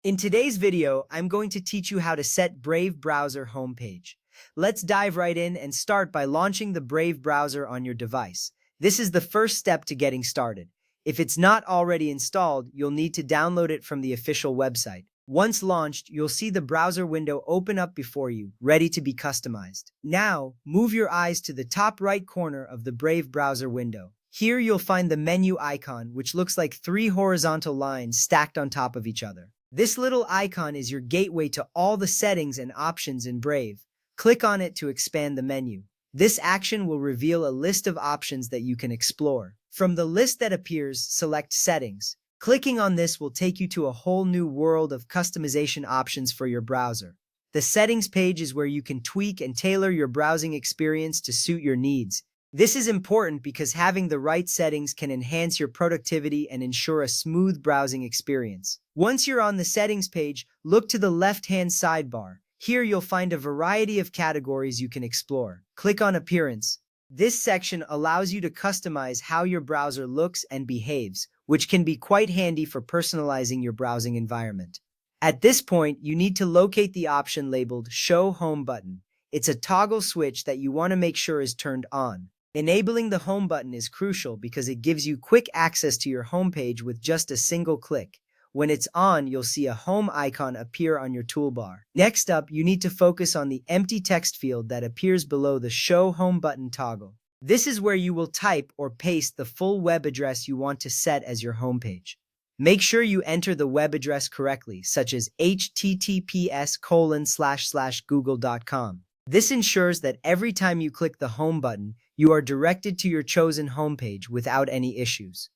In today's video, I'm going to teach you how to set Brave browser homepage. Let's dive right in and start by launching the Brave browser on your device. This is the first step to getting started. If it's not already installed, you'll need to download it from the official website. Once launched, you'll see the browser window open up before you, ready to be customized. Now, move your eyes to the top right corner of the Brave browser window. Here you'll find the menu icon, which looks like three horizontal lines stacked on top of each other. This little icon is your gateway to all the settings and options in Brave. Click on it to expand the menu. This action will reveal a list of options that you can explore. From the list that appears, select Settings. Clicking on this will take you to a whole new world of customization options for your browser. The Settings page is where you can tweak and tailor your browsing experience to suit your needs. This is important because having the right settings can enhance your productivity and ensure a smooth browsing experience. Once you're on the settings page, look to the left-hand sidebar. Here you'll find a variety of categories you can explore. Click on Appearance. This section allows you to customize how your browser looks and behaves, which can be quite handy for personalizing your browsing environment. At this point, you need to locate the option labeled Show Home button. It's a toggle switch that you want to make sure is turned on. Enabling the home button is crucial because it gives you quick access to your homepage with just a single click. When it's on, you'll see a home icon appear on your toolbar. Next up, you need to focus on the empty text field that appears below the Show Home button toggle. This is where you will type or paste the full web address you want to set as your homepage. Make sure you enter the web address correctly, such as https://google.com. This ensures that every time you click the home button, you are directed to your chosen homepage without any issues.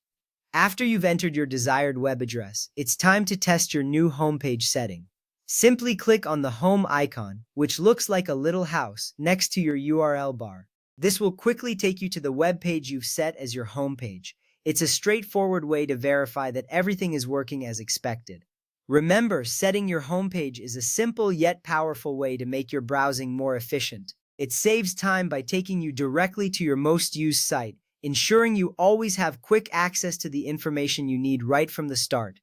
After you've entered your desired web address, it's time to test your new homepage setting. Simply click on the home icon, which looks like a little house, next to your URL bar. This will quickly take you to the web page you've set as your homepage. It's a straightforward way to verify that everything is working as expected. Remember, setting your homepage is a simple yet powerful way to make your browsing more efficient. It saves time by taking you directly to your most used site, ensuring you always have quick access to the information you need right from the start.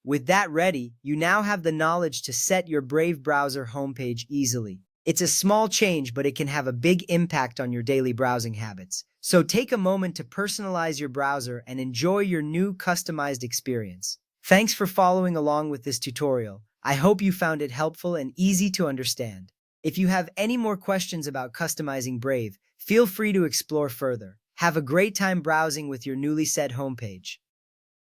With that ready, you now have the knowledge to set your Brave browser homepage easily. It's a small change, but it can have a big impact on your daily browsing habits. So take a moment to personalize your browser and enjoy your new customized experience. Thanks for following along with this tutorial. I hope you found it helpful and easy to understand. If you have any more questions about customizing Brave, feel free to explore further. Have a great time browsing with your newly set homepage.